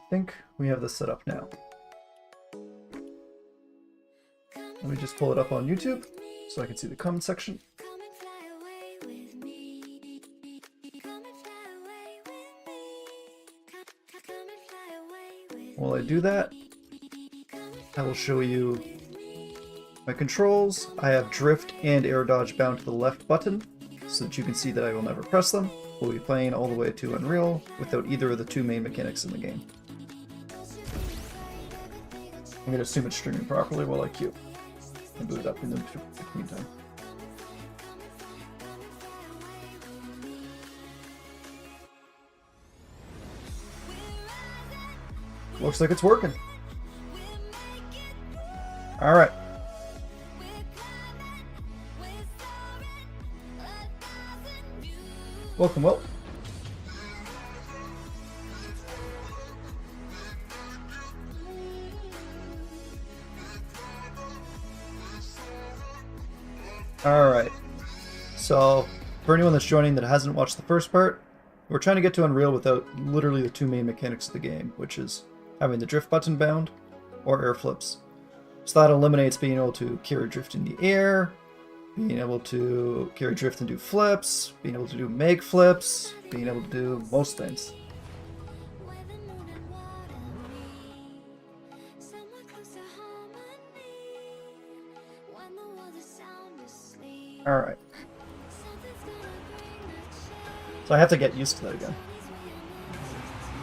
think we have this set up now. Let me just pull it up on YouTube so I can see the comment section. While I do that, I will show you my controls. I have drift and air dodge bound to the left button so that you can see that I will never press them. We'll be playing all the way to Unreal without either of the two main mechanics in the game. I'm going to assume it's streaming properly while I queue and boot it up in the meantime. Looks like it's working. Alright. Welcome, Will. Alright. So, for anyone that's joining that hasn't watched the first part, we're trying to get to Unreal without literally the two main mechanics of the game, which is having the drift button bound or air flips. So that eliminates being able to carry drift in the air, being able to carry drift and do flips, being able to do make flips, being able to do most things. Alright. So I have to get used to that again.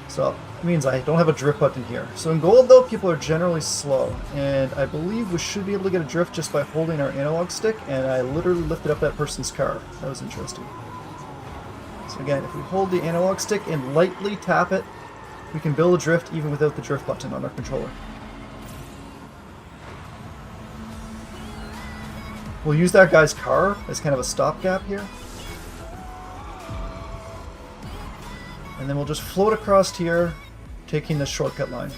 So it means I don't have a drift button here. So in gold though, people are generally slow, and I believe we should be able to get a drift just by holding our analog stick, and I literally lifted up that person's car. That was interesting. So again, if we hold the analog stick and lightly tap it, we can build a drift even without the drift button on our controller. We'll use that guy's car as kind of a stopgap here. And then we'll just float across here, taking this shortcut line.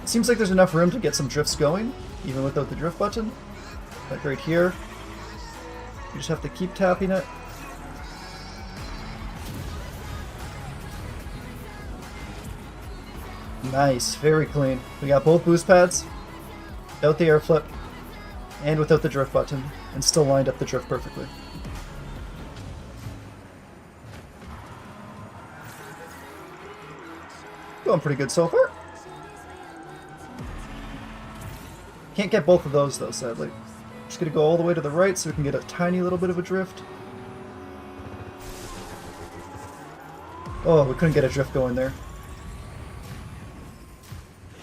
It seems like there's enough room to get some drifts going, even without the drift button. Like right here. You just have to keep tapping it. Nice, very clean. We got both boost pads, without the air flip, and without the drift button, and still lined up the drift perfectly. Going pretty good so far. Can't get both of those though, sadly. Just gonna go all the way to the right so we can get a tiny little bit of a drift. Oh, we couldn't get a drift going there.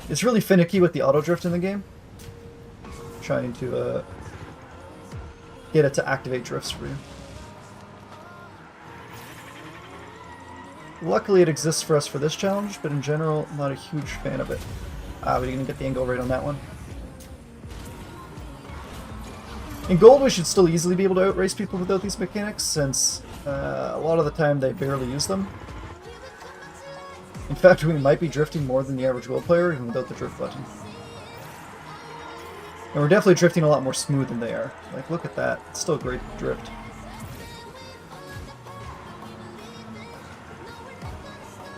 It's really finicky with the auto drift in the game. Trying to get it to activate drifts for you. Luckily it exists for us for this challenge, but in general, I'm not a huge fan of it. Ah, we didn't get the angle right on that one. In gold, we should still easily be able to outrace people without these mechanics, since a lot of the time they barely use them. In fact, we might be drifting more than the average gold player, even without the drift button. And we're definitely drifting a lot more smooth than they are. Like, look at that. It's still a great drift.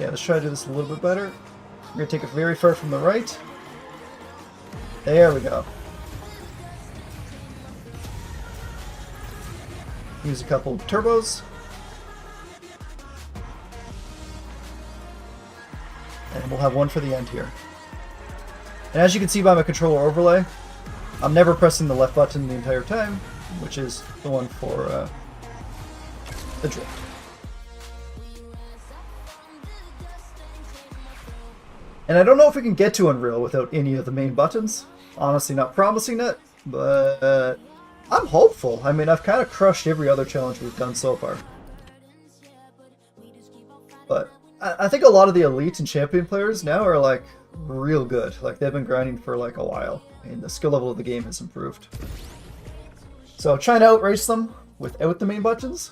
Yeah, let's try to do this a little bit better. We're going to take it very far from the right. There we go. Use a couple of turbos. And we'll have one for the end here. And as you can see by my controller overlay, I'm never pressing the left button the entire time, which is the one for the drift. And I don't know if we can get to Unreal without any of the main buttons. Honestly, not promising it, but I'm hopeful. I mean, I've kind of crushed every other challenge we've done so far. But I think a lot of the elite and champion players now are like real good. Like they've been grinding for like a while, and the skill level of the game has improved. So trying to outrace them without the main buttons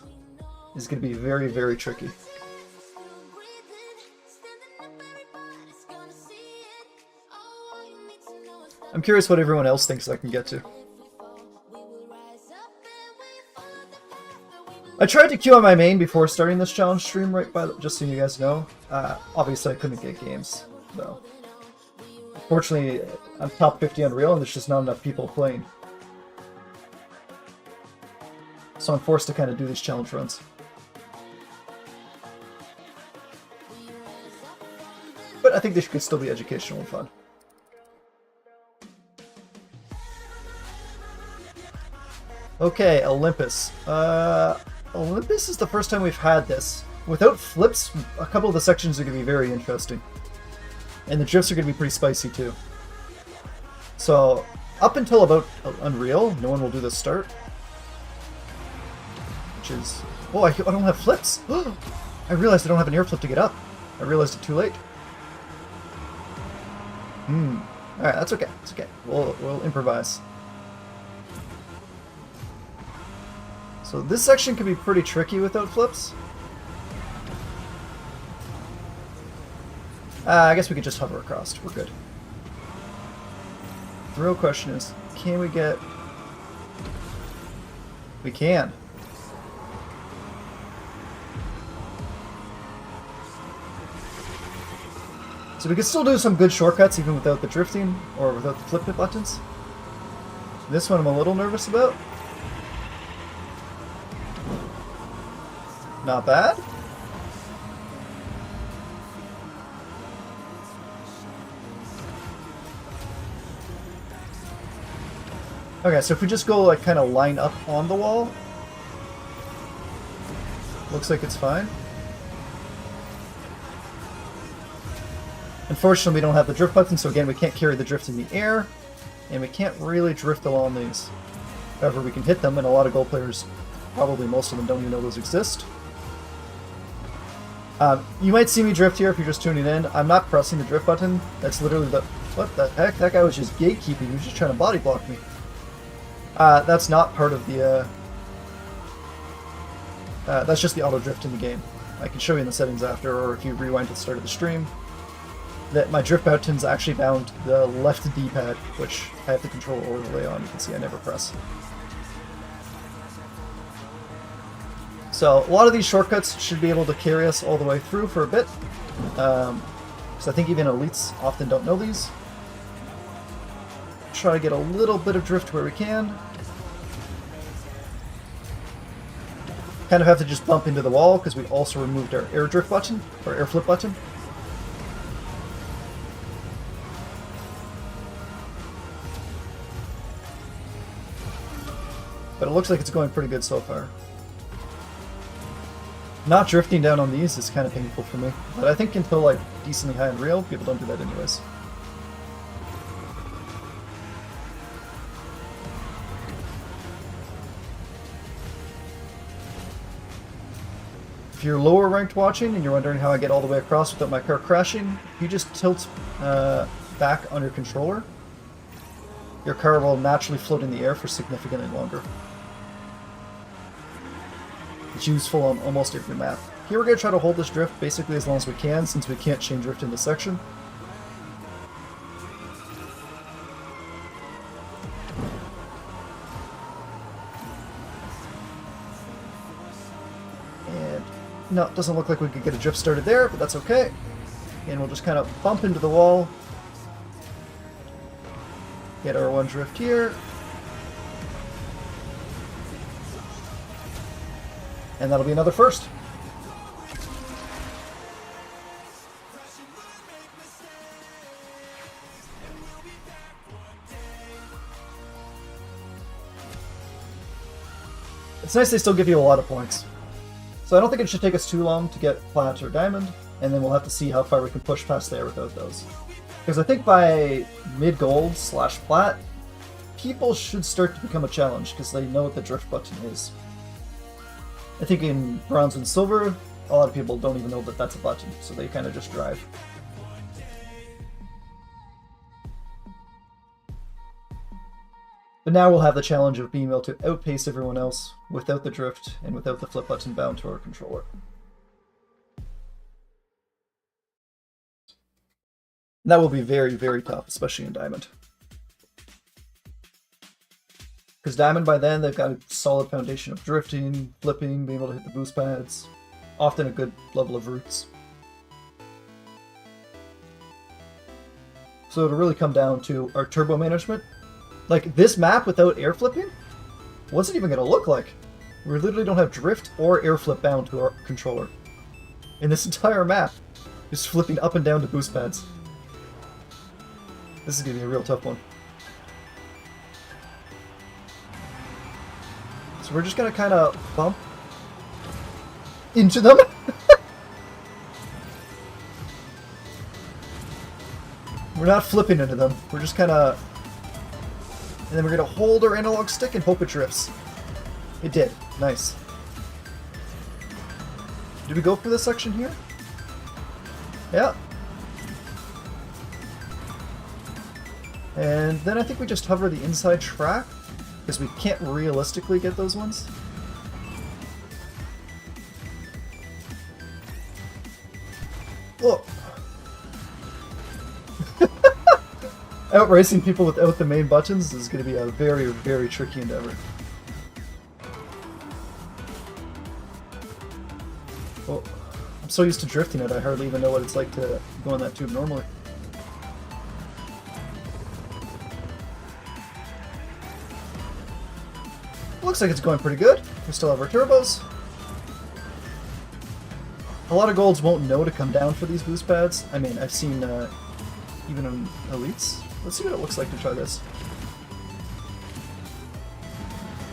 is going to be very, very tricky. I'm curious what everyone else thinks I can get to. I tried to queue on my main before starting this challenge stream, right? Just so you guys know. Obviously, I couldn't get games, so. Fortunately, I'm top 50 on Real, and there's just not enough people playing. So I'm forced to kind of do these challenge runs. But I think they could still be educational and fun. Okay, Olympus. Olympus is the first time we've had this. Without flips, a couple of the sections are going to be very interesting. And the drifts are going to be pretty spicy too. So, up until about Unreal, no one will do this start. Which is... Oh, I don't have flips! I realized I don't have an air flip to get up. I realized it too late. Alright, that's okay. It's okay. We'll improvise. So this section can be pretty tricky without flips. I guess we could just hover across. We're good. The real question is, can we get... We can. So we can still do some good shortcuts even without the drifting or without the flip it buttons. This one I'm a little nervous about. Not bad. Okay, so if we just go like kind of line up on the wall, looks like it's fine. Unfortunately, we don't have the drift button, so again, we can't carry the drift in the air, and we can't really drift along these. However, we can hit them, and a lot of Go players, probably most of them, don't even know those exist. You might see me drift here if you're just tuning in. I'm not pressing the drift button. That's literally the... What the heck? That guy was just gatekeeping. He was just trying to body block me. That's not part of the... that's just the auto drift in the game. I can show you in the settings after, or if you rewind to the start of the stream, that my drift button's actually bound to the left D-pad, which I have the control overlay on. You can see I never press. So a lot of these shortcuts should be able to carry us all the way through for a bit. So I think even elites often don't know these. Try to get a little bit of drift where we can. Kind of have to just bump into the wall because we also removed our air drift button, or air flip button. But it looks like it's going pretty good so far. Not drifting down on these is kind of painful for me, but I think until like decently high and real, people don't do that anyways. If you're lower ranked watching and you're wondering how I get all the way across without my car crashing, you just tilt back on your controller. Your car will naturally float in the air for significantly longer. It's useful on almost every map. Here we're going to try to hold this drift basically as long as we can, since we can't chain drift in this section. And no, it doesn't look like we could get a drift started there, but that's okay. And we'll just kind of bump into the wall. Get our one drift here. And that'll be another first. It's nice they still give you a lot of points. So I don't think it should take us too long to get plat or diamond, and then we'll have to see how far we can push past there without those. Because I think by mid-gold / plat, people should start to become a challenge because they know what the drift button is. I think in bronze and silver, a lot of people don't even know that that's a button, so they kind of just drive. But now we'll have the challenge of being able to outpace everyone else without the drift and without the flip button bound to our controller. And that will be very, very tough, especially in Diamond. Because Diamond, by then, they've got a solid foundation of drifting, flipping, being able to hit the boost pads. Often a good level of roots. So it'll really come down to our turbo management. Like, this map without air flipping, what's it even going to look like? We literally don't have drift or air flip bound to our controller. In this entire map, just flipping up and down to boost pads. This is going to be a real tough one. So we're just going to kind of bump into them. We're not flipping into them. We're just kind of... And then we're going to hold our analog stick and hope it drifts. It did. Nice. Did we go for this section here? Yeah. And then I think we just hover the inside track, because we can't realistically get those ones. Oh. Outracing people without the main buttons is going to be a very, very tricky endeavor. Oh, I'm so used to drifting it, I hardly even know what it's like to go on that tube normally. Looks like it's going pretty good. We still have our turbos. A lot of golds won't know to come down for these boost pads. I mean, I've seen even on elites. Let's see what it looks like to try this.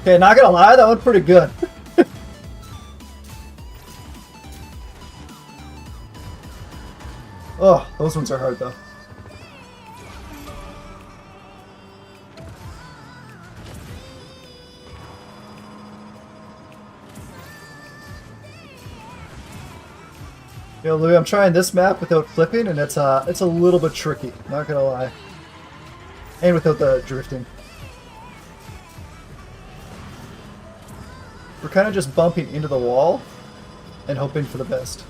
Okay, not gonna lie, that went pretty good. Oh, those ones are hard though. You know, Louis, I'm trying this map without flipping, and it's a little bit tricky, not gonna lie. And without the drifting. We're kind of just bumping into the wall and hoping for the best.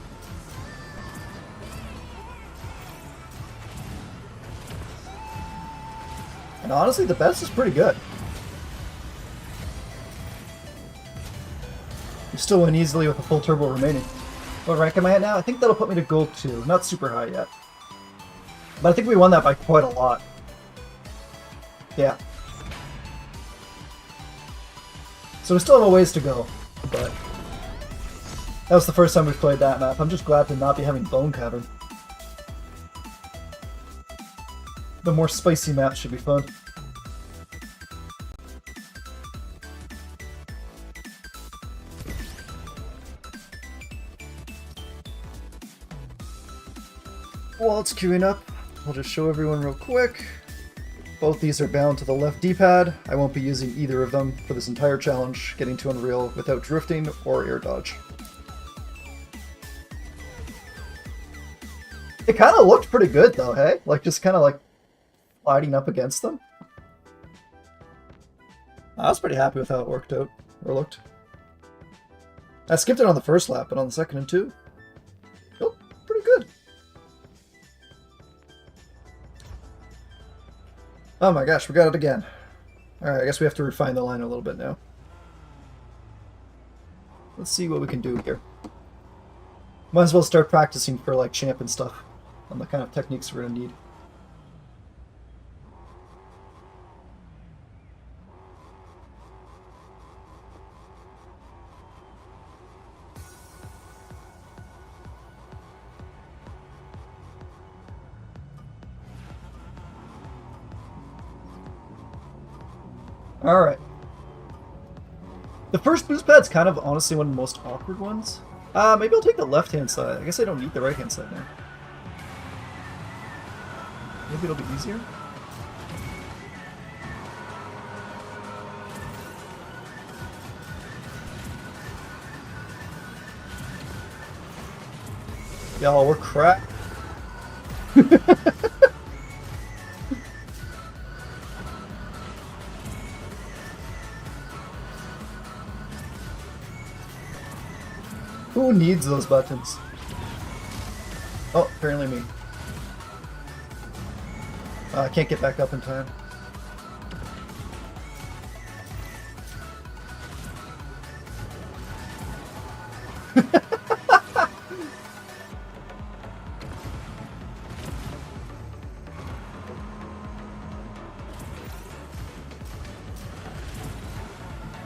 And honestly, the best is pretty good. You still win easily with a full turbo remaining. What rank am I at now? I think that'll put me to gold 2. Not super high yet. But I think we won that by quite a lot. Yeah. So we still have a ways to go, but that was the first time we've played that map. I'm just glad to not be having Bone Cavern. The more spicy maps should be fun. While it's queuing up, I'll just show everyone real quick. Both these are bound to the left D-pad. I won't be using either of them for this entire challenge, getting to Unreal without drifting or air dodge. It kind of looked pretty good though, hey? Like, just kind of like sliding up against them. I was pretty happy with how it worked out, or looked. I skipped it on the first lap, but on the second and two, oh, pretty good. Oh my gosh, we got it again. Alright, I guess we have to refine the line a little bit now. Let's see what we can do here. Might as well start practicing for like champ and stuff on the kind of techniques we're going to need. Alright. The first boost pad's kind of honestly one of the most awkward ones. Maybe I'll take the left-hand side. I guess I don't need the right-hand side now. Maybe it'll be easier? Y'all, we're crap. Who needs those buttons? Oh, apparently me. I can't get back up in time.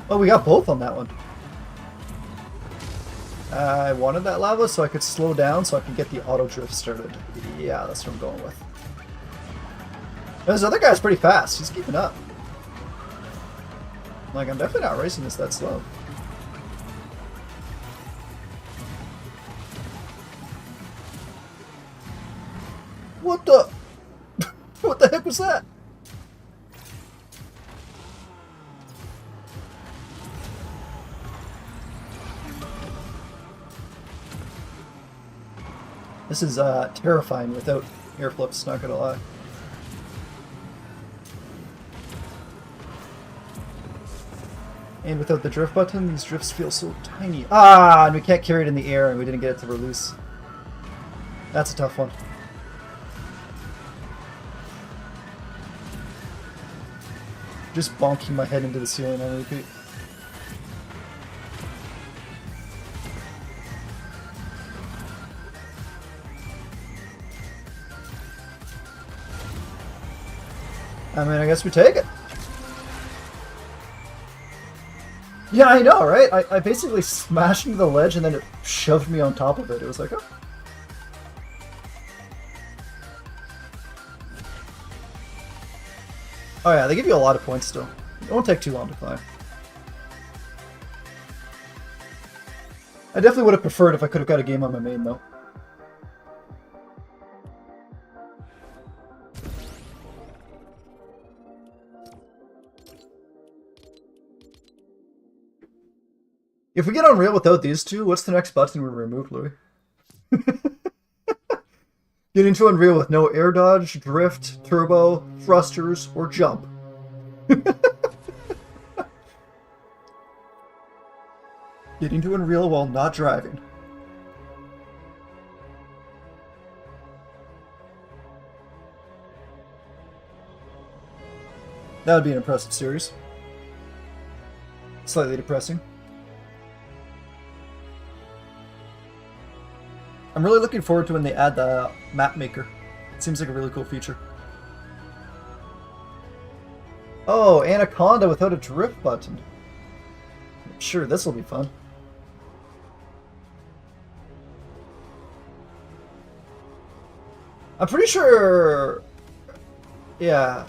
Oh, we got both on that one. I wanted that lava so I could slow down so I could get the auto drift started. Yeah, that's what I'm going with. This other guy's pretty fast. He's keeping up. Like, I'm definitely not racing this that slow. What the? What the heck was that? This is terrifying without air flips, not gonna lie. And without the drift button, these drifts feel so tiny. Ah, and we can't carry it in the air and we didn't get it to release. That's a tough one. Just bonking my head into the ceiling on repeat. I mean, I guess we take it. Yeah, I know, right? I basically smashed into the ledge and then it shoved me on top of it. It was like, oh. Oh yeah, they give you a lot of points still. It won't take too long to climb. I definitely would have preferred if I could have got a game on my main, though. If we get Unreal without these two, what's the next button we remove, Louis? Get into Unreal with no air dodge, drift, turbo, thrusters, or jump. Get into Unreal while not driving. That would be an impressive series. Slightly depressing. I'm really looking forward to when they add the map maker. It seems like a really cool feature. Oh, Anaconda without a drift button. I'm sure this will be fun. I'm pretty sure... Yeah.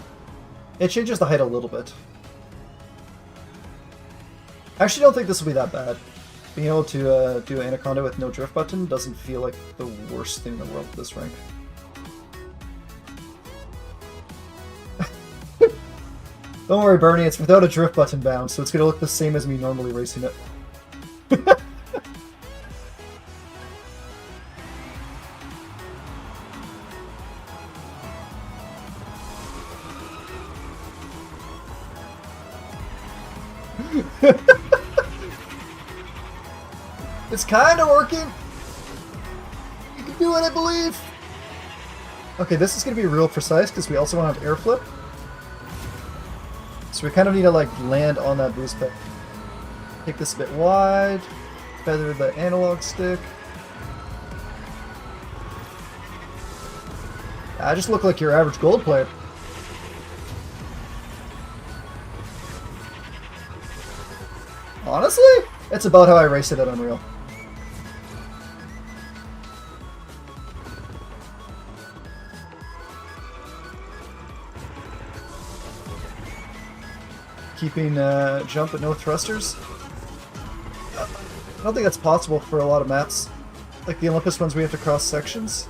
It changes the height a little bit. I actually don't think this will be that bad. Being able to do Anaconda with no drift button doesn't feel like the worst thing in the world at this rank. Don't worry, Bernie, it's without a drift button bound, so it's going to look the same as me normally racing it. It's kind of working. You can do it, I believe. Okay, this is going to be real precise because we also want to have air flip. So we kind of need to like land on that boost pad. Take this a bit wide. Feather the analog stick. I just look like your average gold player. Honestly, it's about how I race it at Unreal. Keeping jump but no thrusters. I don't think that's possible for a lot of maps. Like the Olympus ones we have to cross sections.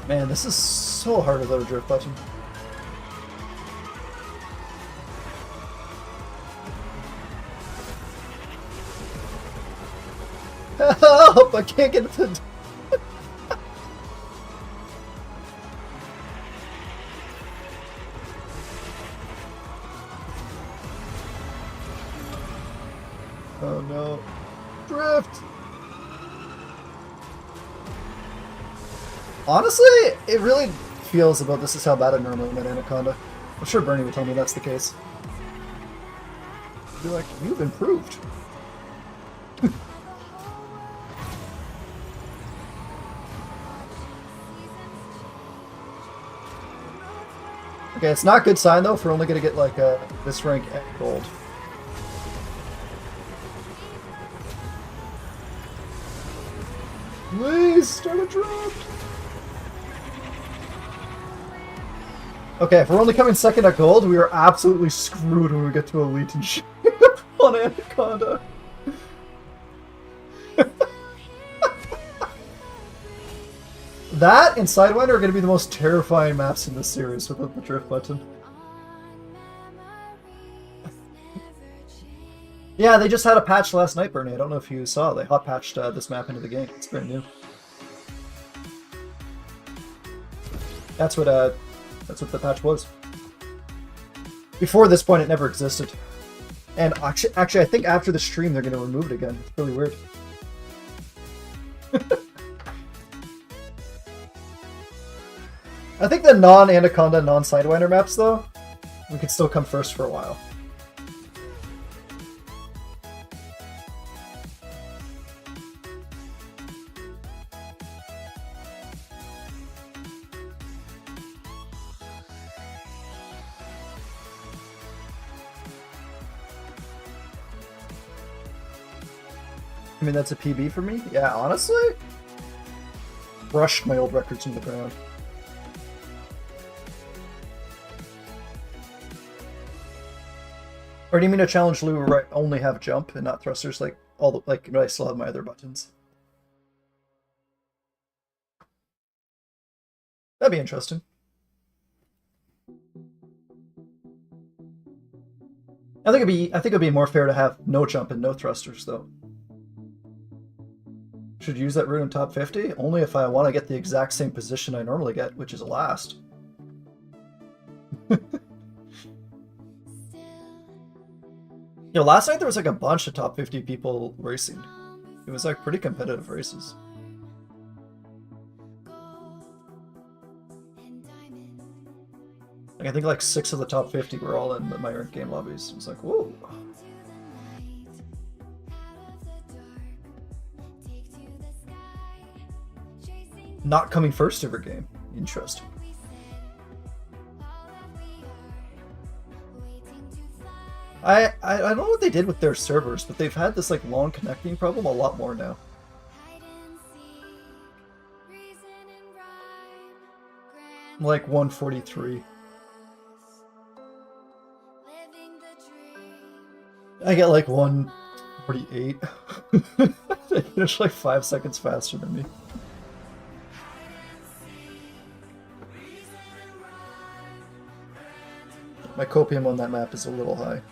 Man, this is so hard without a drift button. Help! I can't get the... Oh no. Drift! Honestly, it really feels about this is how bad I normally am at Anaconda. I'm sure Bernie would tell me that's the case. Be like, you've improved. Okay, it's not a good sign though if we're only gonna get like this rank at gold. Please start a draft. Okay, if we're only coming second at gold, we are absolutely screwed when we get to elite and shit on Anaconda. That and Sidewinder are going to be the most terrifying maps in this series without the drift button. Yeah, they just had a patch last night, Bernie. I don't know if you saw. They hot patched this map into the game. It's brand new. That's what the patch was. Before this point, it never existed. And actually, I think after the stream, they're going to remove it again. It's really weird. I think the non-Anaconda, non-Sidewinder maps, though, we could still come first for a while. I mean, that's a PB for me? Yeah, honestly? Brushed my old records in the ground. Or do you mean to challenge Lou where I only have jump and not thrusters, like all the but I still have my other buttons? That'd be interesting. I think it'd be more fair to have no jump and no thrusters though. Should use that route in top 50? Only if I want to get the exact same position I normally get, which is last. Yo, last night there was like a bunch of top 50 people racing. It was like pretty competitive races. Like, I think like 6 of the top 50 were all in my ranked game lobbies. It was like, whoa. Not coming first every game. Interesting. I don't know what they did with their servers, but they've had this like long connecting problem a lot more now. Like 143. I get like 148. They finish like 5 seconds faster than me. My copium on that map is a little high.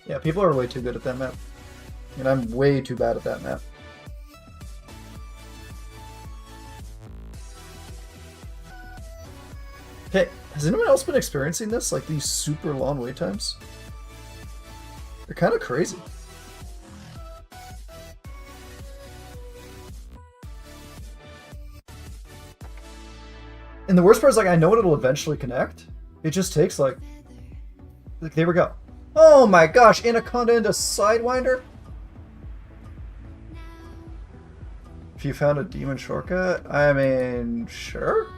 Yeah, people are way too good at that map. And I'm way too bad at that map. Okay, has anyone else been experiencing this? Like these super long wait times? They're kind of crazy. And the worst part is like I know it'll eventually connect. It just takes like there we go. Oh my gosh, Anaconda into Sidewinder? If you found a demon shortcut, I mean, sure.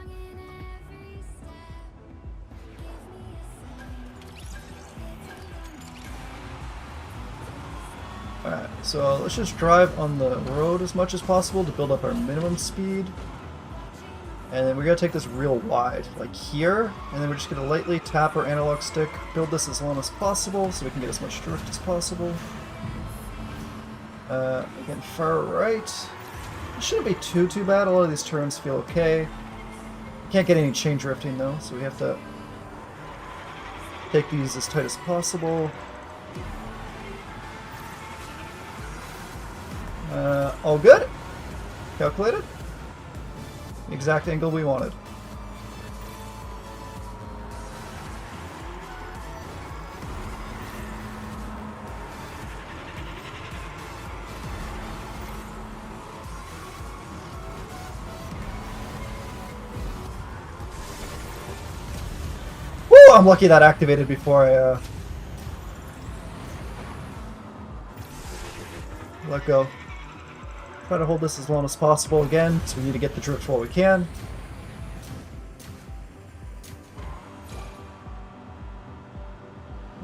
Alright, so let's just drive on the road as much as possible to build up our minimum speed. And then we're going to take this real wide, like here, and then we're just going to lightly tap our analog stick, build this as long as possible so we can get as much drift as possible. Again, far right. It shouldn't be too bad. A lot of these turns feel okay. Can't get any chain drifting though, so we have to take these as tight as possible. All good. Calculated. The exact angle we wanted. Woo! I'm lucky that activated before I let go. Try to hold this as long as possible again, so we need to get the drift while we can.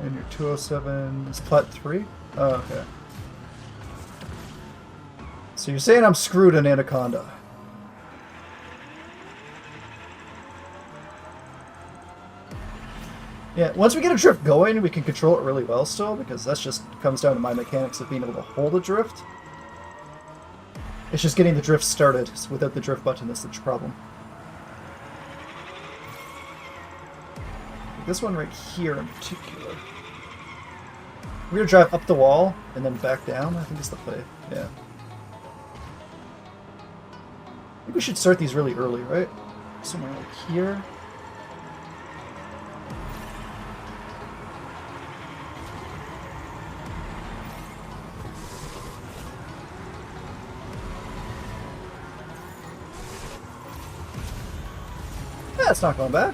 And your 207 is plat 3? Oh, okay. So you're saying I'm screwed in Anaconda. Yeah, once we get a drift going, we can control it really well still, because that just comes down to my mechanics of being able to hold a drift. It's just getting the drift started without the drift button that's the problem. This one right here in particular. We're gonna drive up the wall and then back down, I think is the play. Yeah. I think we should start these really early, right? Somewhere like here. Yeah, it's not going bad.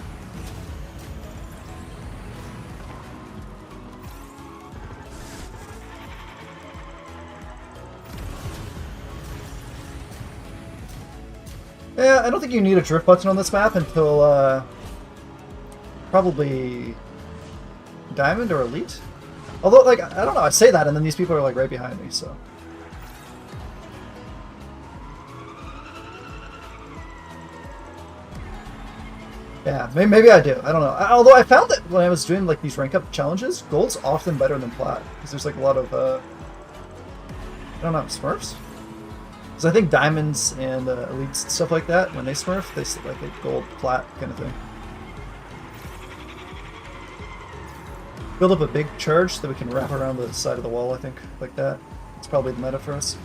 Yeah, I don't think you need a drift button on this map until probably Diamond or Elite. Although, like, I don't know, I say that and then these people are like right behind me, so. Yeah, maybe I do. I don't know. Although I found that when I was doing like these rank up challenges, gold's often better than plat because there's like a lot of I don't know, Smurfs. Because I think diamonds and elites and stuff like that, when they smurf, they like a gold plat kind of thing. Build up a big charge so that we can wrap around the side of the wall, I think, like that. It's probably the meta for us.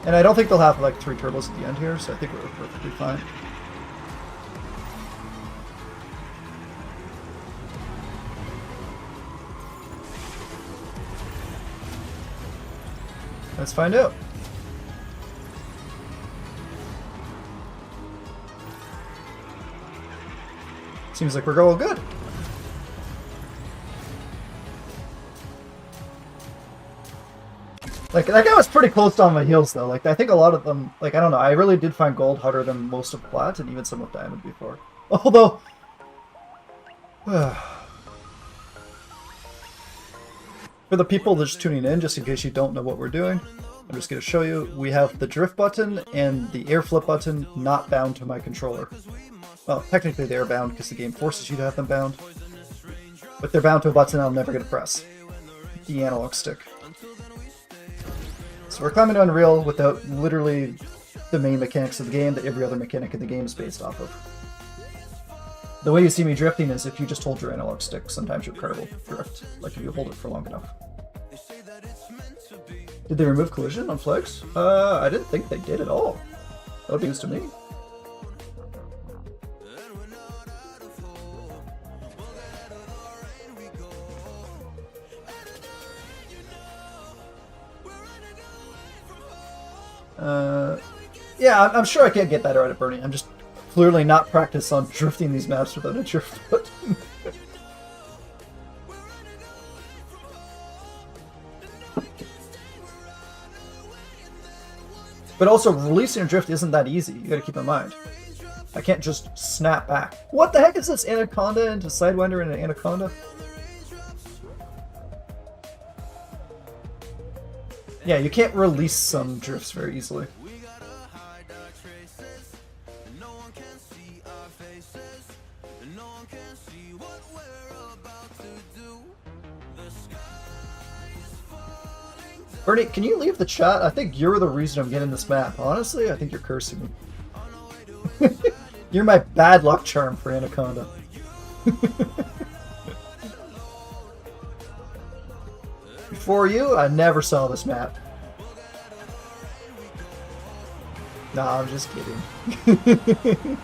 And I don't think they'll have like 3 turbos at the end here, so I think we're perfectly fine. Let's find out. Seems like we're going good. Like, that guy was pretty close on my heels, though. Like, I think a lot of them, like, I don't know, I really did find gold harder than most of plat and even some of diamond before. Although... For the people that's just tuning in, just in case you don't know what we're doing, I'm just going to show you. We have the drift button and the air flip button not bound to my controller. Well, technically they're bound because the game forces you to have them bound. But they're bound to a button I'm never going to press. The analog stick. So we're climbing to Unreal without literally the main mechanics of the game that every other mechanic in the game is based off of. The way you see me drifting is if you just hold your analog stick, sometimes your car will drift, like if you hold it for long enough. Did they remove collision on flags? I didn't think they did at all. That would be news to me. Yeah, I'm sure I can't get that right at Bernie. I'm just clearly not practiced on drifting these maps without a drift button. But also, releasing a drift isn't that easy. You gotta keep in mind. I can't just snap back. What the heck is this? Anaconda into Sidewinder and an Anaconda? Yeah, you can't release some drifts very easily. Bernie, can you leave the chat? I think you're the reason I'm getting this map. Honestly, I think you're cursing me. You're my bad luck charm for Anaconda. Before you, I never saw this map. Nah, I'm just kidding.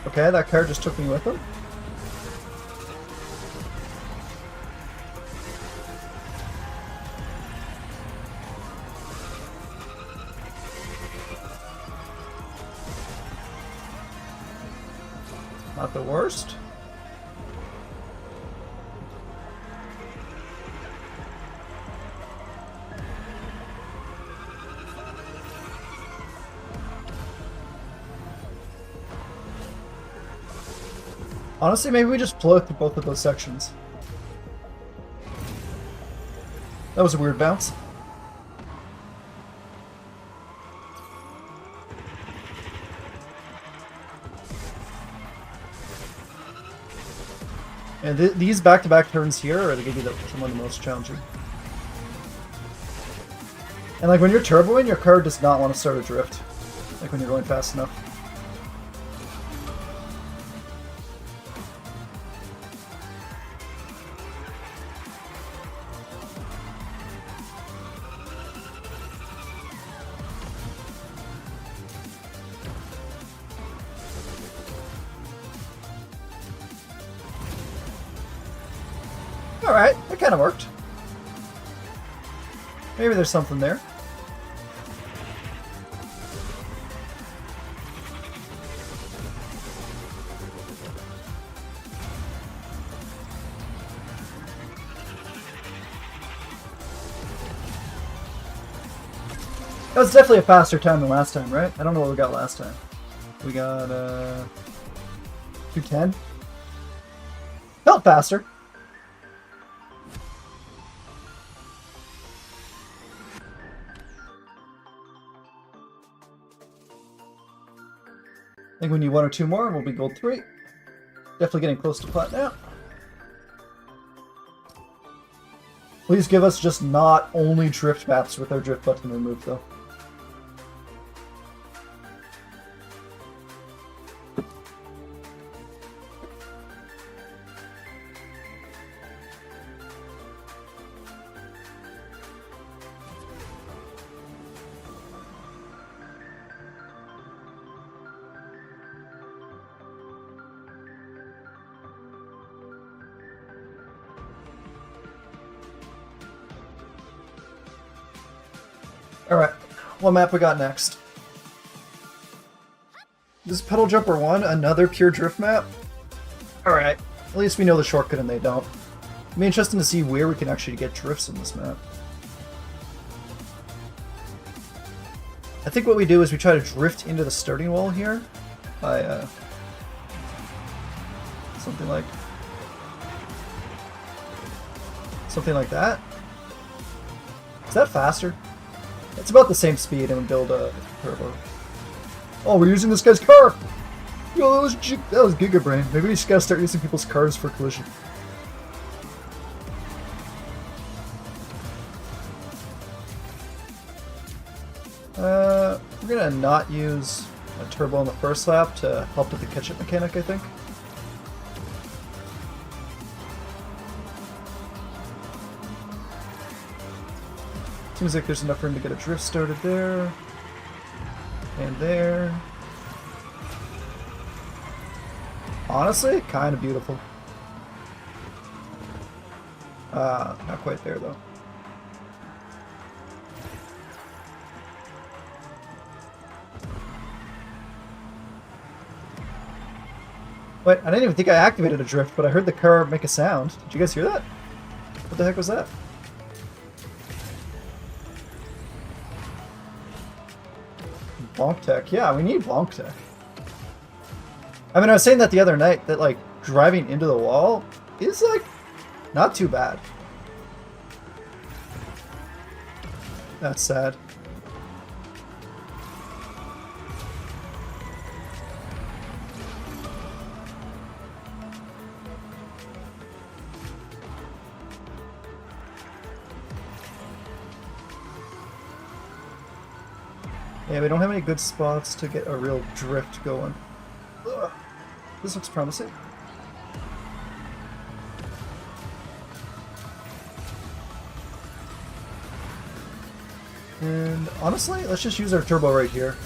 Okay, that card just took me with him. Not the worst. Honestly, maybe we just blow through both of those sections. That was a weird bounce. And these back-to-back turns here are going to be some of the most challenging. And like when you're turboing, your card does not want to start a drift. Like when you're going fast enough. Alright, that kind of worked. Maybe there's something there. That was definitely a faster time than last time, right? I don't know what we got last time. We got, 210? Felt faster. I think we need 1 or 2 more and we'll be gold 3. Definitely getting close to plat now. Please give us just not only drift maps with our drift button removed though. Alright, what map we got next? This Pedal Jumper 1, another pure drift map? Alright, at least we know the shortcut and they don't. It'll be interesting to see where we can actually get drifts in this map. I think what we do is we try to drift into the starting wall here by something like that. Is that faster? It's about the same speed and we build a turbo. Oh, we're using this guy's car! Yo, that was Giga Brain. Maybe we just gotta start using people's cars for collision. We're gonna not use a turbo on the first lap to help with the catch-up mechanic, I think. Seems like there's enough room to get a drift started there. And there. Honestly, kind of beautiful. Not quite there though. Wait, I didn't even think I activated a drift, but I heard the car make a sound. Did you guys hear that? What the heck was that? Bonk tech. Yeah, we need bonk tech. I mean, I was saying that the other night, that, like, driving into the wall is, like, not too bad. That's sad. Yeah, we don't have any good spots to get a real drift going. Ugh. This looks promising. And honestly, let's just use our turbo right here.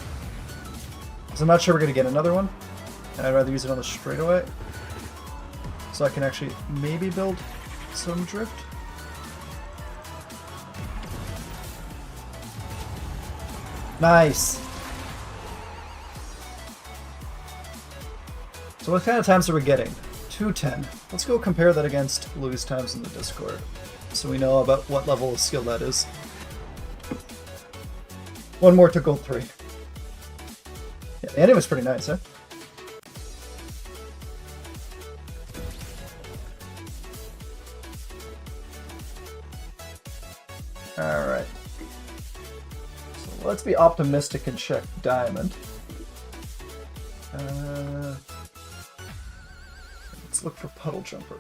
Because I'm not sure we're going to get another one. And I'd rather use it on the straightaway. So I can actually maybe build some drift. Nice! So what kind of times are we getting? 210. Let's go compare that against Louis' times in the Discord, so we know about what level of skill that is. One more to gold 3. Yeah, the ending was pretty nice, huh? Alright. So let's be optimistic and check Diamond. Let's look for Puddle Jumper.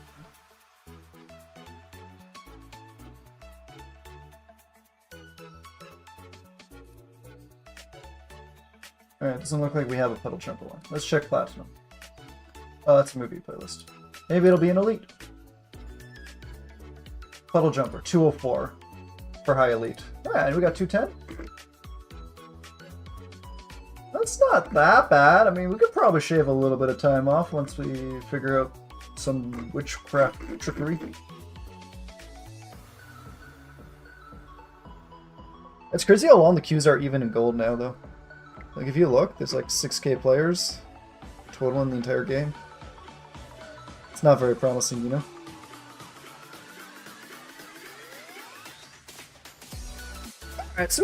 Alright, doesn't look like we have a Puddle Jumper one. Let's check Platinum. Oh, that's a movie playlist. Maybe it'll be an Elite. Puddle Jumper, 204 for High Elite. Alright, we got 210. That's not that bad. I mean, we could probably shave a little bit of time off once we figure out some witchcraft trickery. It's crazy how long the queues are even in gold now, though. Like, if you look, there's like 6k players total in the entire game. It's not very promising, you know? Alright, so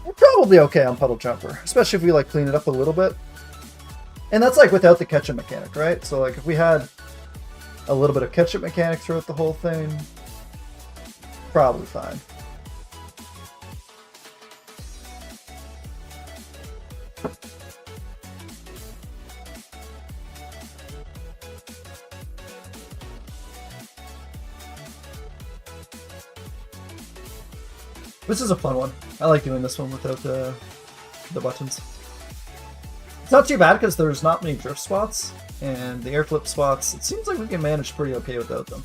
we're probably okay on Puddle Jumper, especially if we like clean it up a little bit. And that's like without the catch-up mechanic, right? So like if we had a little bit of catch-up mechanic throughout the whole thing, probably fine. This is a fun one. I like doing this one without the buttons. It's not too bad because there's not many drift spots, and the air flip spots, it seems like we can manage pretty okay without them.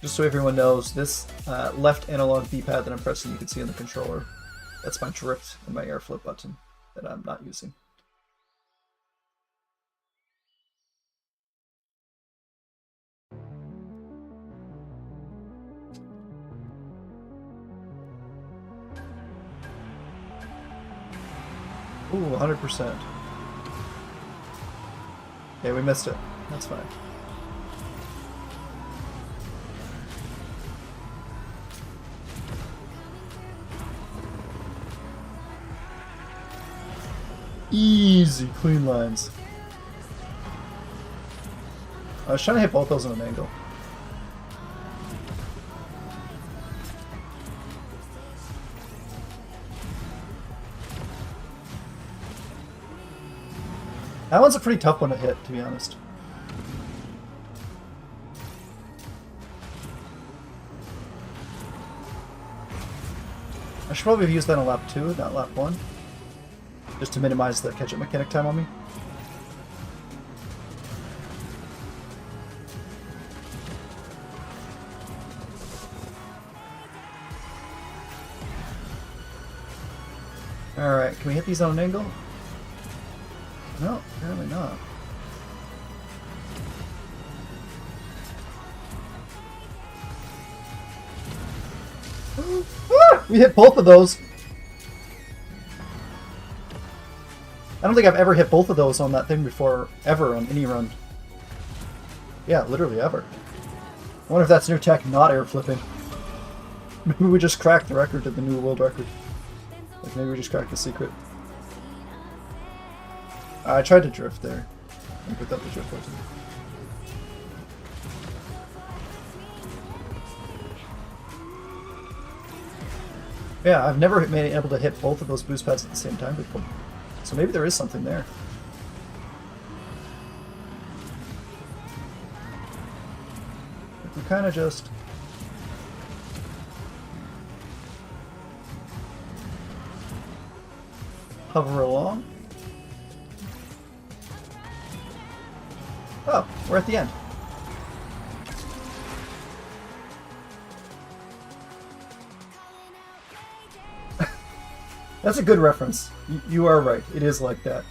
Just so everyone knows, this left analog D-pad that I'm pressing you can see on the controller, that's my drift and my air flip button that I'm not using. Ooh, 100%. Okay, we missed it. That's fine. Easy, clean lines. I was trying to hit both those on an angle. That one's a pretty tough one to hit, to be honest. I should probably have used that on lap 2, not lap 1. Just to minimize the catch-up mechanic time on me. Alright, can we hit these on an angle? No, apparently not. Ah, we hit both of those. I don't think I've ever hit both of those on that thing before, ever, on any run. Yeah, literally ever. I wonder if that's new tech, not air flipping. Maybe we just cracked the record to the new world record. Like maybe we just cracked the secret. I tried to drift there. And put up the drift button. Yeah, I've never been able to hit both of those boost pads at the same time before. So maybe there is something there. We kind of just... hover along. Oh, we're at the end. That's a good reference. You are right. It is like that.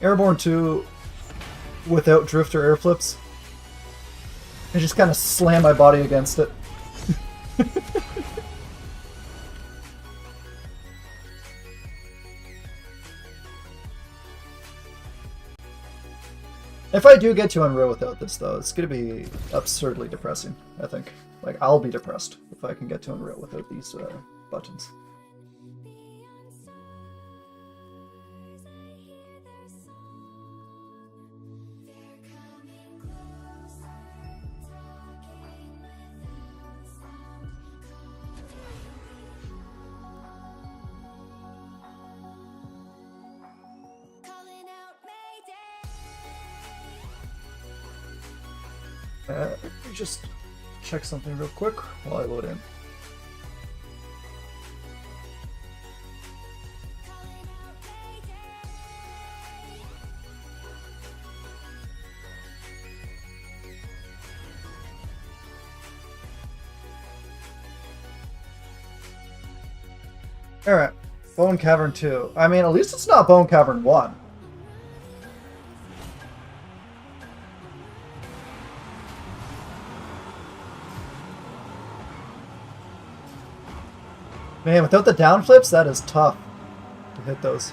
Airborne 2 without drift or air flips. I just kind of slam my body against it. If I do get to Unreal without this, though, it's going to be absurdly depressing, I think. Like, I'll be depressed if I can get to Unreal without these buttons. Let me just check something real quick while I load in. Alright, Bone Cavern 2. I mean, at least it's not Bone Cavern 1. Man, without the down flips, that is tough to hit those.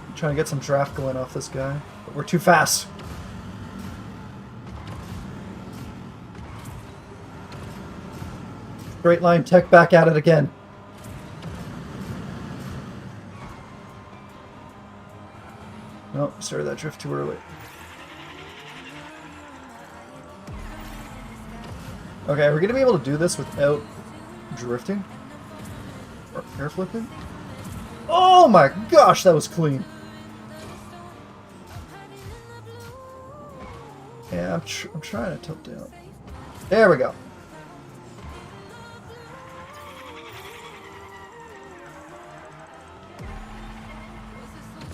I'm trying to get some draft going off this guy, but we're too fast. Straight line tech back at it again. Nope, started that drift too early. Okay, we're gonna be able to do this without drifting or air flipping. Oh my gosh, that was clean. Yeah, I'm trying to tilt down. There we go.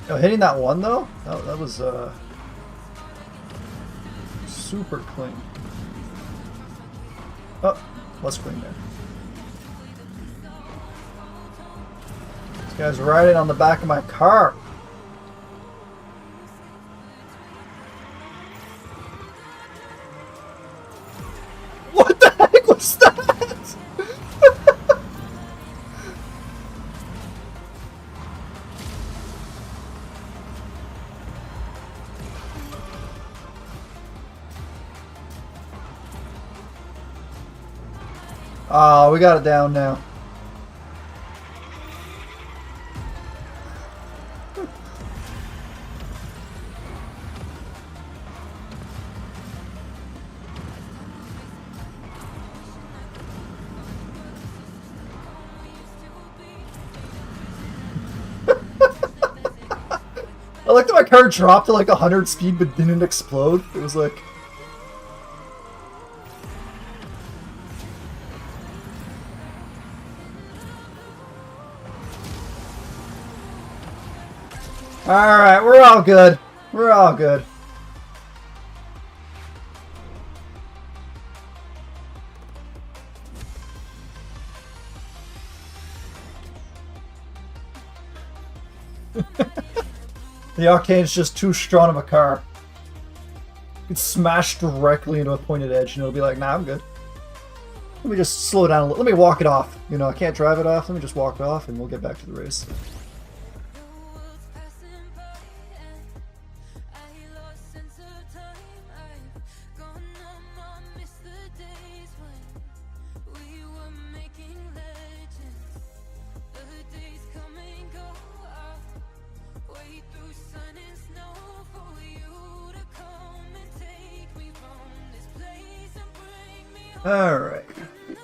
Oh, hitting that one though, that was super clean. Oh, less clean there. This guy's riding on the back of my car. What the heck was that? Oh, we got it down now. I like that my car dropped to like 100 speed but didn't explode. It was like... Alright, we're all good. We're all good. The Octane's just too strong of a car. You can smash directly into a pointed edge and it'll be like, nah, I'm good. Let me just slow down a little. Let me walk it off. You know, I can't drive it off. Let me just walk it off and we'll get back to the race. Alright,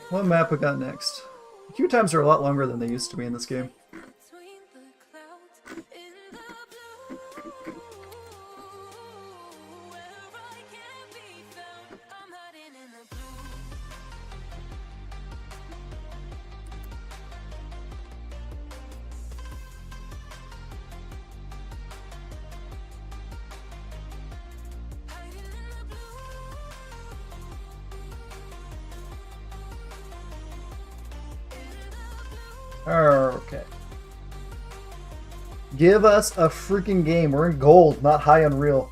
what map we got next? The queue times are a lot longer than they used to be in this game. Okay. Give us a freaking game. We're in gold, not high Unreal.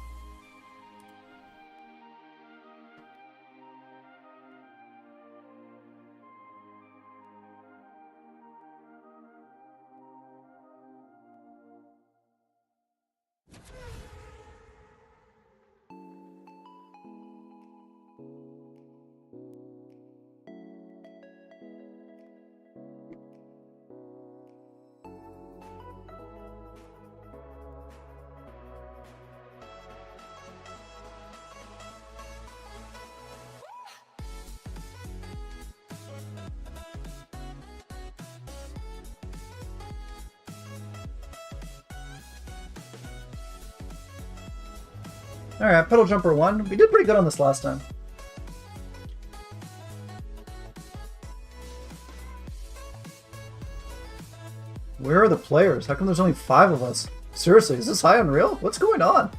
Alright, Pedal Jumper 1. We did pretty good on this last time. Where are the players? How come there's only 5 of us? Seriously, is this high Unreal? What's going on?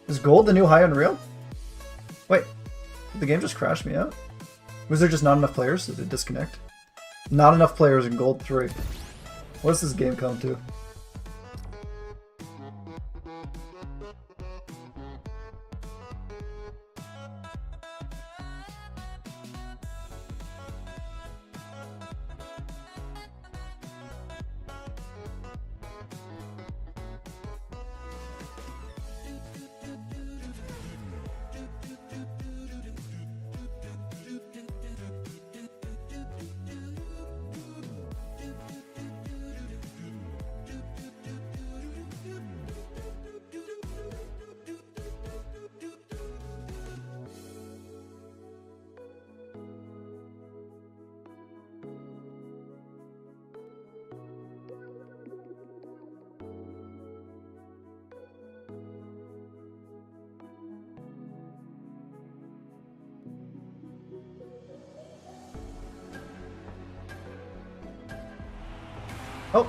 Is gold the new high Unreal? Wait, did the game just crash me out? Was there just not enough players? Did it disconnect? Not enough players in gold 3. What does this game come to? Oh,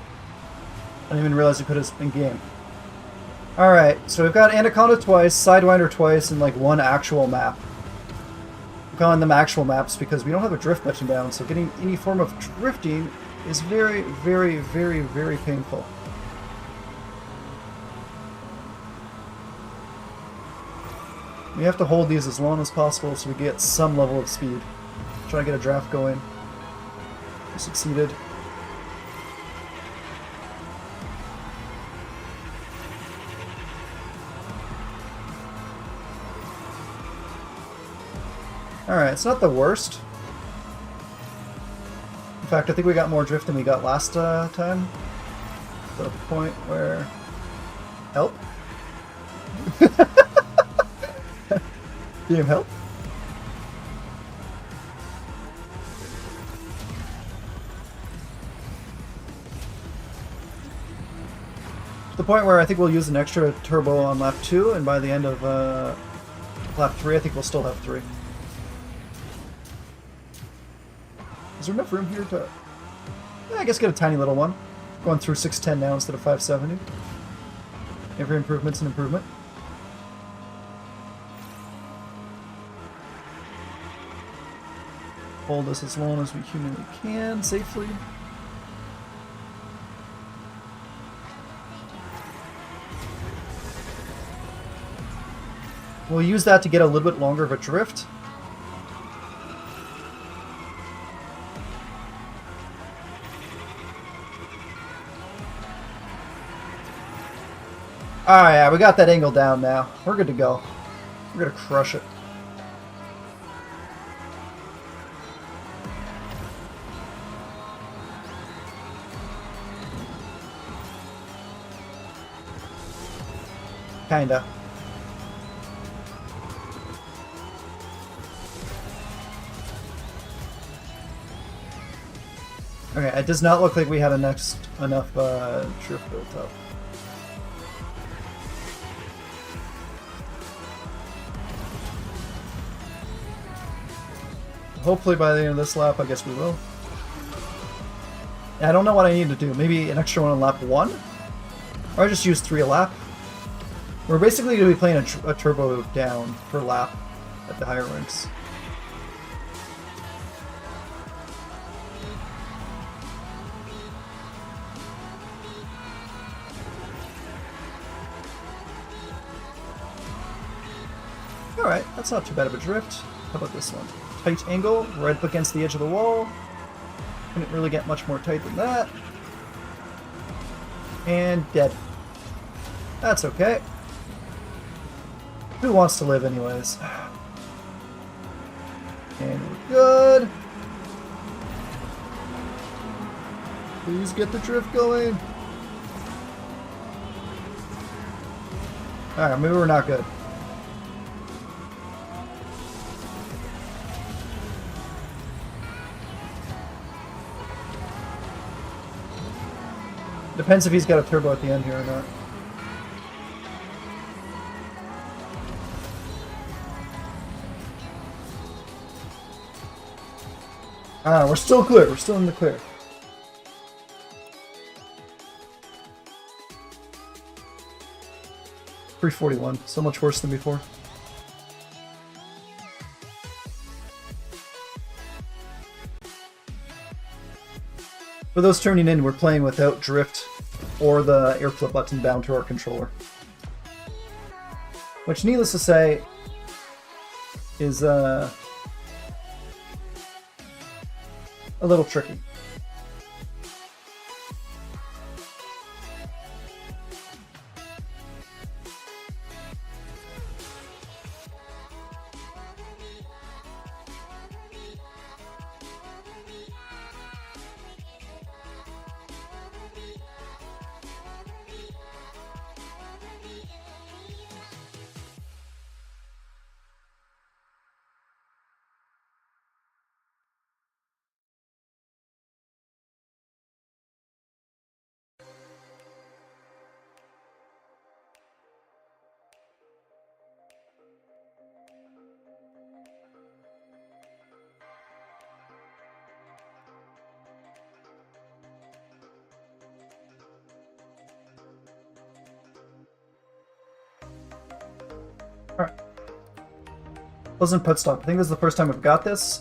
I didn't even realize he put us in game. Alright, so we've got Anaconda twice, Sidewinder twice, and like 1 actual map. I'm calling them actual maps because we don't have a drift button down, so getting any form of drifting is very, very, very, very painful. We have to hold these as long as possible so we get some level of speed. Try to get a draft going. We succeeded. Alright, it's not the worst. In fact, I think we got more drift than we got last time. To the point where... Help? Game help? To the point where I think we'll use an extra turbo on lap 2, and by the end of lap 3, I think we'll still have 3. Is there enough room here to... Yeah, I guess get a tiny little one. Going through 610 now instead of 570. Every improvement's an improvement. Hold us as long as we humanly can, safely. We'll use that to get a little bit longer of a drift. Alright, yeah, we got that angle down now. We're good to go. We're gonna crush it. Kinda. Okay, it does not look like we have enough drift built up. Hopefully by the end of this lap, I guess we will. I don't know what I need to do. Maybe an extra one on lap 1? Or I just use 3 a lap. We're basically going to be playing a turbo down per lap at the higher ranks. Alright, that's not too bad of a drift. How about this one? Tight angle, right up against the edge of the wall. Couldn't really get much more tight than that. And dead. That's okay. Who wants to live anyways? And we're good. Please get the drift going. Alright, maybe we're not good. Depends if he's got a turbo at the end here or not. We're still clear. We're still in the clear. .341. So much worse than before. For those turning in, we're playing without drift or the air flip button bound to our controller. Which, needless to say, is a little tricky. Alright. Pleasant pit stop. I think this is the first time we've got this.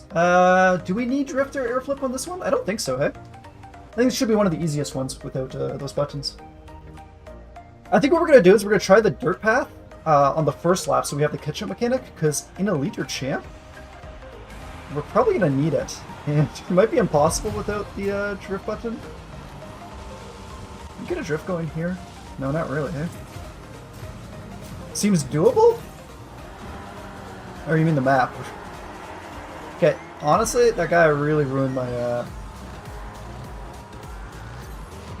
Do we need drift or air flip on this one? I don't think so, hey? I think it should be one of the easiest ones without those buttons. I think what we're going to do is we're going to try the dirt path on the first lap so we have the catch-up mechanic, because in Elite or Champ, we're probably going to need it. And it might be impossible without the drift button. Can you get a drift going here? No, not really, hey? Seems doable? Or you mean the map? Okay, honestly, that guy really ruined my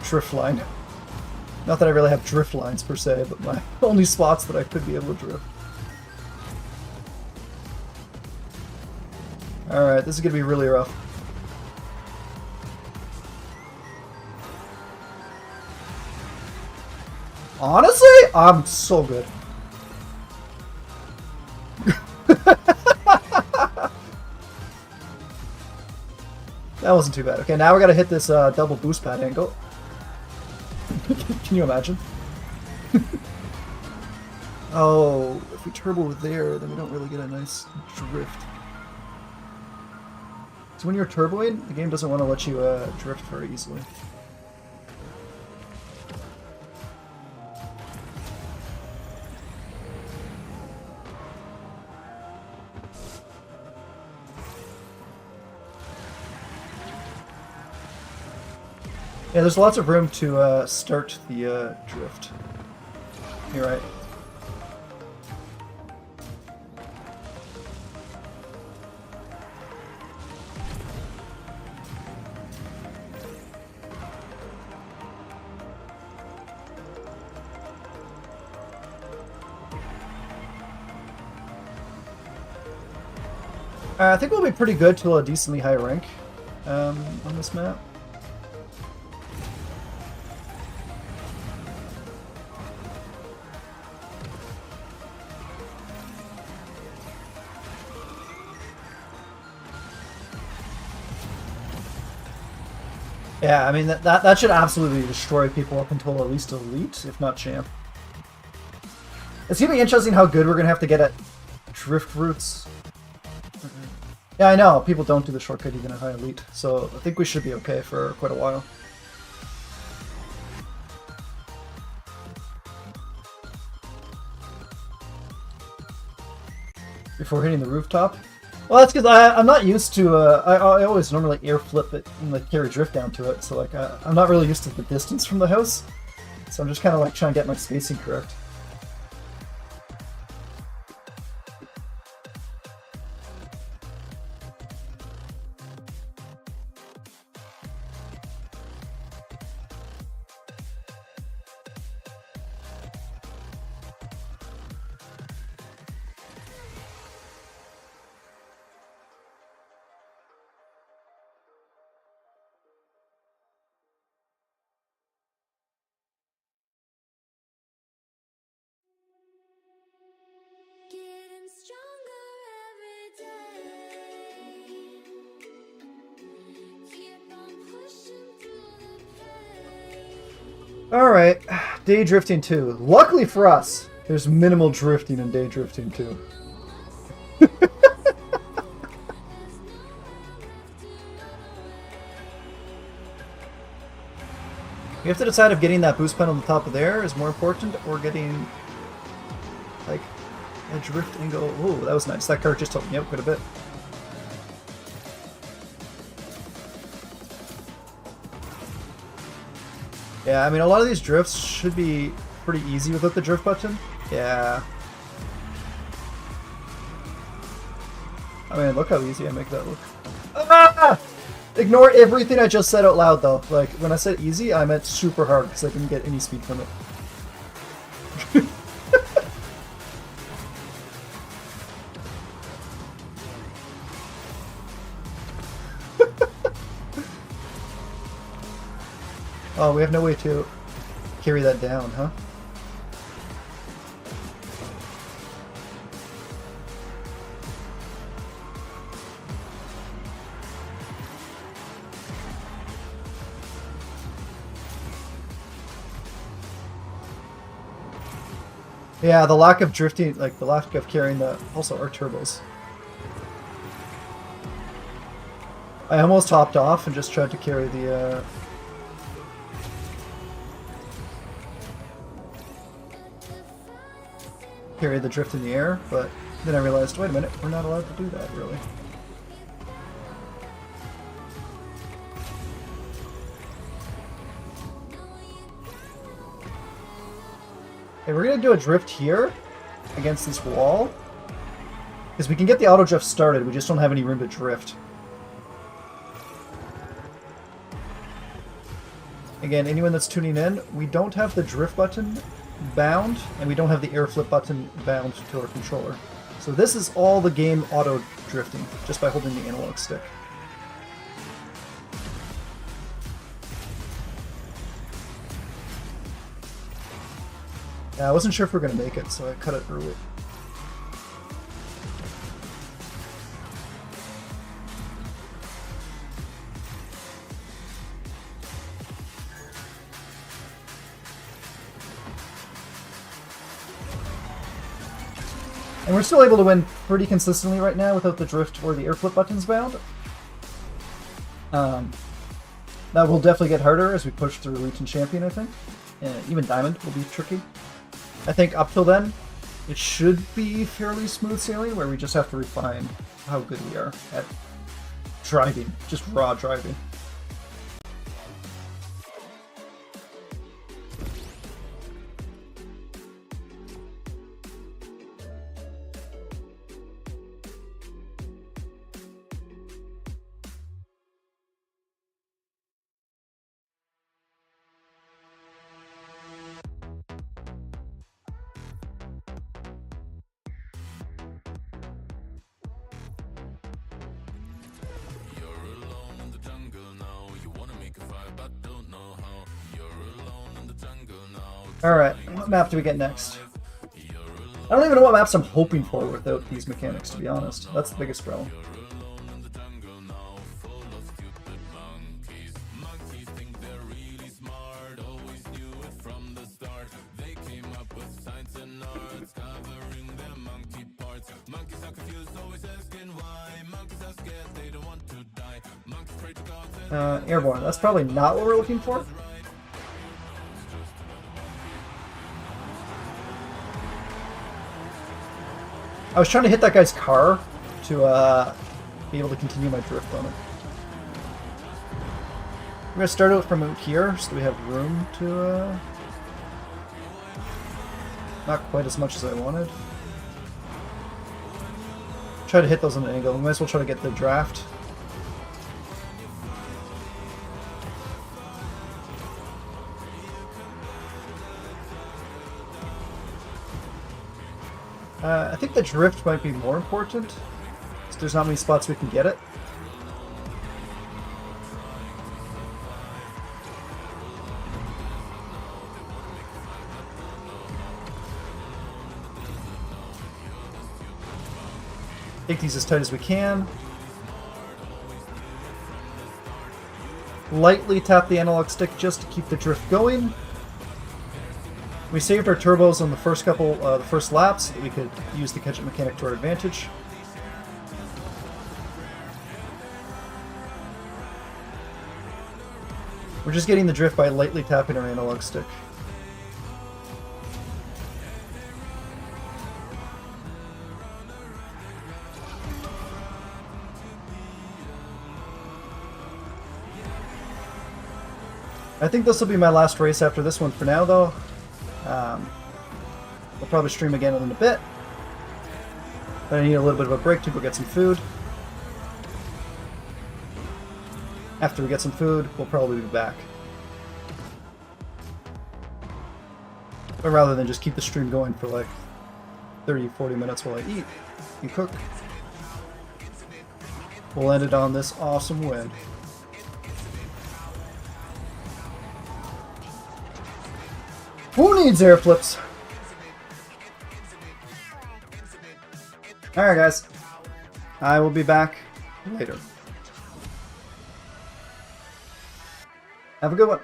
drift line. Not that I really have drift lines per se, but my only spots that I could be able to drift. Alright, this is gonna be really rough. Honestly, I'm so good. That wasn't too bad. Okay, now we gotta hit this double boost pad angle. Can you imagine? Oh, if we turbo there, then we don't really get a nice drift. So when you're turboing, the game doesn't want to let you drift very easily. Yeah, there's lots of room to start the drift. You're right. I think we'll be pretty good till a decently high rank on this map. Yeah, I mean, that should absolutely destroy people up until at least Elite, if not Champ. It's going to be interesting how good we're going to have to get at drift routes. Yeah, I know, people don't do the shortcut even at High Elite, so I think we should be okay for quite a while. before hitting the rooftop. Well, that's because I'm not used to. I always normally air flip it and like carry drift down to it. So like I'm not really used to the distance from the house. So I'm just kind of like trying to get my spacing correct. Alright, Day Drifting 2. Luckily for us, there's minimal drifting in Day Drifting 2. We have to decide if getting that boost pen on the top of there is more important or getting like a drift angle. Ooh, that was nice. That card just helped me out quite a bit. Yeah, I mean, a lot of these drifts should be pretty easy without the drift button. Yeah. I mean, look how easy I make that look. Ah! Ignore everything I just said out loud, though. Like, when I said easy, I meant super hard, because I didn't get any speed from it. Oh, we have no way to carry that down, huh? Yeah, the lack of drifting, like the lack of carrying the... Also, our turbos. I almost hopped off and just tried to carry the... carry the drift in the air, but then I realized, wait a minute, we're not allowed to do that, really. Okay, we're gonna do a drift here against this wall, because we can get the auto drift started, we just don't have any room to drift. Again, anyone that's tuning in, we don't have the drift button bound, and we don't have the air flip button bound to our controller. So this is all the game auto drifting, just by holding the analog stick. Yeah, I wasn't sure if we were going to make it, so I cut it early. And we're still able to win pretty consistently right now without the drift or the air flip buttons bound. That will definitely get harder as we push through Elite and Champion, I think. And even Diamond will be tricky. I think up till then, it should be fairly smooth sailing, where we just have to refine how good we are at driving, just raw driving. Alright, what map do we get next? I don't even know what maps I'm hoping for without these mechanics, to be honest. That's the biggest problem. Airborne, that's probably not what we're looking for. I was trying to hit that guy's car to be able to continue my drift on it. I'm going to start out from out here so we have room to... not quite as much as I wanted. Try to hit those on an angle. We might as well try to get the draft. I think the drift might be more important, because there's not many spots we can get it. Take these as tight as we can. Lightly tap the analog stick just to keep the drift going. We saved our turbos on the first couple, the first laps, so that we could use the catch-up mechanic to our advantage. We're just getting the drift by lightly tapping our analog stick. I think this will be my last race after this one for now, though. We'll probably stream again in a bit. But I need a little bit of a break to go get some food. After we get some food, we'll probably be back. But rather than just keep the stream going for like 30-40 minutes while I eat and cook, we'll end it on this awesome win. Who needs air flips? Alright guys, I will be back later. Have a good one.